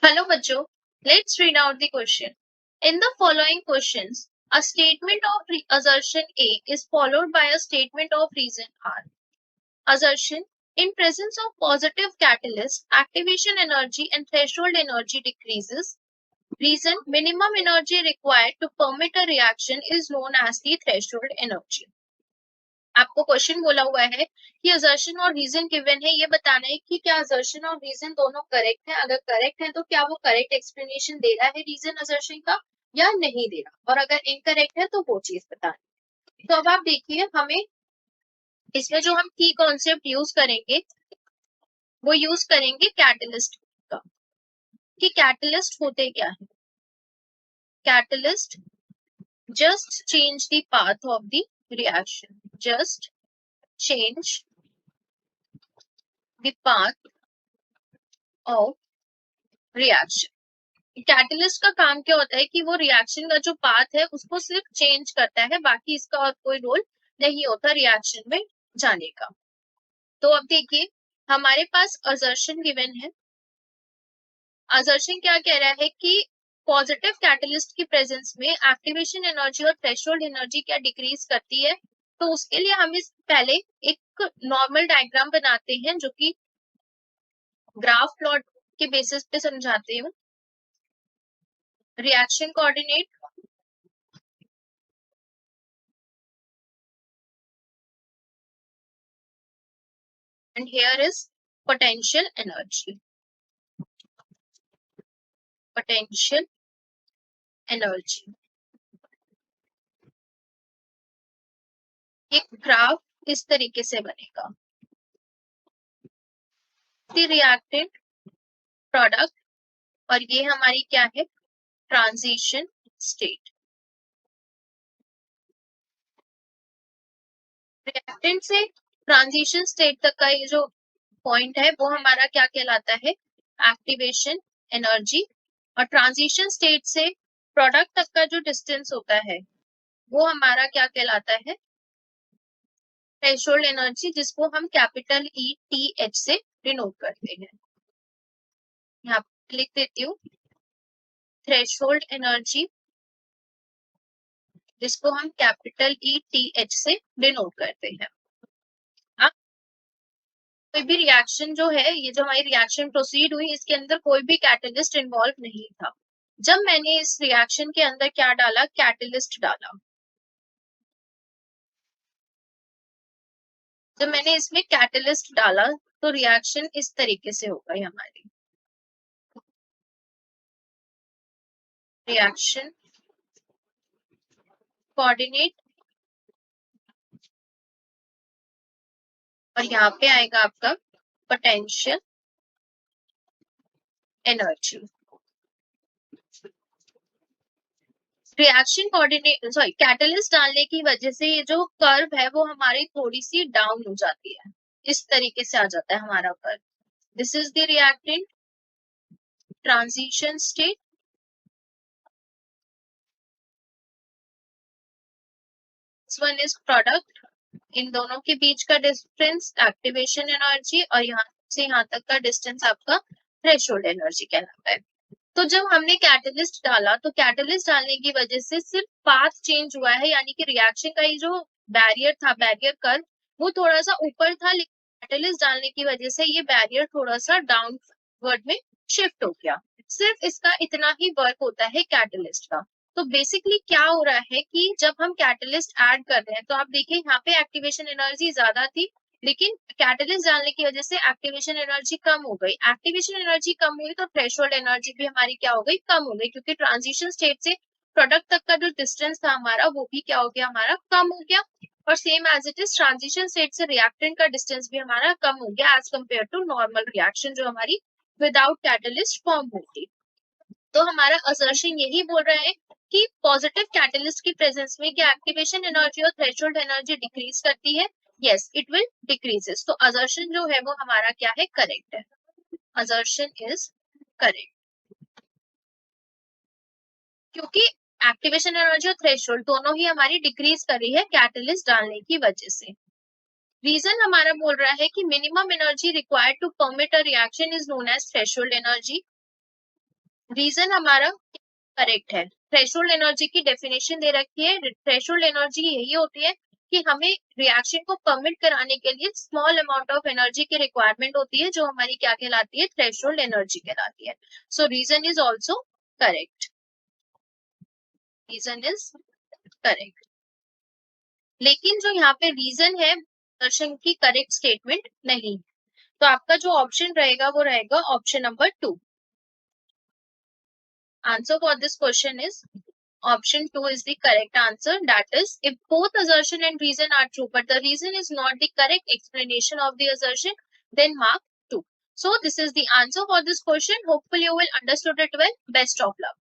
Hello, Bachcho. Let's read out the question. In the following questions, a statement of assertion A is followed by a statement of reason R. Assertion: in presence of positive catalyst, activation energy and threshold energy decreases. Reason: minimum energy required to permit a reaction is known as the threshold energy. आपको question बोला हुआ है कि assertion और reason given है, ये बताना है कि क्या असर्शन और रीजन दोनों करेक्ट है। अगर करेक्ट है तो क्या वो करेक्ट एक्सप्लेनेशन दे रहा है रीजन असर्शन का या नहीं दे रहा, और अगर इनकरेक्ट है तो वो चीज बतानी। तो अब आप देखिए, हमें इसमें जो हम की कॉन्सेप्ट यूज करेंगे वो यूज करेंगे कैटलिस्ट का, कि कैटलिस्ट होते क्या है। Catalyst just change the path of the reaction. Just change the path of reaction. Catalyst का काम क्या होता है कि वो रिएक्शन का जो पाथ है उसको सिर्फ चेंज करता है, बाकी इसका और कोई रोल नहीं होता रिएक्शन में जाने का। तो अब देखिए, हमारे पास असर्शन गिवन है। असर्शन क्या कह रहा है कि पॉजिटिव कैटलिस्ट की प्रेजेंस में एक्टिवेशन एनर्जी और थ्रेशोल्ड एनर्जी क्या डिक्रीज करती है। तो उसके लिए हम इस पहले एक नॉर्मल डायग्राम बनाते हैं, जो कि ग्राफ प्लॉट के बेसिस पे समझाते हूँ। Reaction coordinate, and here is potential energy. Potential energy. एक ग्राफ इस तरीके से बनेगा। रिएक्टेंट, प्रोडक्ट, और ये हमारी क्या है, ट्रांजिशन स्टेट। रिएक्टेंट से ट्रांजिशन स्टेट तक का ये जो पॉइंट है वो हमारा क्या कहलाता है, एक्टिवेशन एनर्जी। और ट्रांजिशन स्टेट से प्रोडक्ट तक का जो डिस्टेंस होता है वो हमारा क्या कहलाता है, थ्रेशोल्ड एनर्जी, जिसको हम कैपिटल ई टी एच से डिनोट करते हैं। यहाँ पे लिख देती हूँ थ्रेशोल्ड एनर्जी, जिसको हम कैपिटल ई टी एच से डिनोट करते हैं। अब कोई भी रिएक्शन जो है, ये जो हमारी रिएक्शन प्रोसीड हुई, इसके अंदर कोई भी कैटलिस्ट इन्वॉल्व नहीं था। जब मैंने इस रिएक्शन के अंदर क्या डाला, कैटलिस्ट डाला, जब मैंने इसमें कैटलिस्ट डाला तो रिएक्शन इस तरीके से हो गई हमारी। रिएक्शन कोऑर्डिनेट, और यहाँ पे आएगा आपका potential energy. Reaction coordinate sorry catalyst डालने की वजह से ये जो कर्व है वो हमारी थोड़ी सी डाउन हो जाती है, इस तरीके से आ जाता है हमारा curve. This is the reactant, transition state, this one is product. इन दोनों के बीच का डिस्टेंस एक्टिवेशन एनर्जी, और यहाँ से यहाँ तक का डिस्टेंस आपका थ्रेशोल्ड एनर्जी कहलाता है। तो जब हमने कैटलिस्ट डाला तो कैटलिस्ट डालने की वजह से सिर्फ पाथ चेंज हुआ है, यानी कि रिएक्शन का ये जो बैरियर था, बैरियर कर्व, वो थोड़ा सा ऊपर था, लेकिन कैटलिस्ट डालने की वजह से ये बैरियर थोड़ा सा डाउनवर्ड में शिफ्ट हो गया। सिर्फ इसका इतना ही वर्क होता है कैटलिस्ट का। तो बेसिकली क्या हो रहा है कि जब हम कैटलिस्ट ऐड कर रहे हैं, तो आप देखिए यहाँ पे एक्टिवेशन एनर्जी ज्यादा थी, लेकिन कैटलिस्ट डालने की वजह से एक्टिवेशन एनर्जी कम हो गई। एक्टिवेशन एनर्जी कम हुई तो थ्रेशोल्ड एनर्जी भी हमारी क्या हो गई, कम हो गई, क्योंकि ट्रांजिशन स्टेट से प्रोडक्ट तक का जो डिस्टेंस था हमारा वो भी क्या हो गया, हमारा कम हो गया। और same as it is transition state से रिएक्टेंट का डिस्टेंस भी हमारा कम हो गया as compare to normal reaction जो हमारी विदाउट कैटलिस्ट फॉर्म होती। तो हमारा असर्शन यही बोल रहा है कि पॉजिटिव कैटलिस्ट की प्रेजेंस में क्या एक्टिवेशन एनर्जी और थ्रेशोल्ड एनर्जी डिक्रीज करती है। Yes, it will decreases. तो असर्शन जो है वो हमारा क्या है, करेक्ट है। असर्शन इज करेक्ट, क्योंकि एक्टिवेशन एनर्जी और थ्रेशोल्ड दोनों ही हमारी डिक्रीज कर रही है कैटलिस्ट डालने की वजह से। रीजन हमारा बोल रहा है कि minimum energy required to permit a reaction is known as threshold energy. Reason हमारा करेक्ट है। थ्रेशोल्ड एनर्जी की डेफिनेशन दे रखी है। थ्रेशोल्ड एनर्जी यही होती है कि हमें रिएक्शन को परमिट कराने के लिए स्मॉल अमाउंट ऑफ एनर्जी की रिक्वायरमेंट होती है, जो हमारी क्या कहलाती है, थ्रेशोल्ड एनर्जी कहलाती है। So reason is also correct, reason is correct. लेकिन जो यहाँ पे रीजन है दर्शन की करेक्ट स्टेटमेंट नहीं, तो आपका जो ऑप्शन रहेगा वो रहेगा option number 2। Answer for this question is option 2 is the correct answer. That is, if both assertion and reason are true, but the reason is not the correct explanation of the assertion, then mark 2. So this is the answer for this question. Hopefully you will understood it well. Best of luck.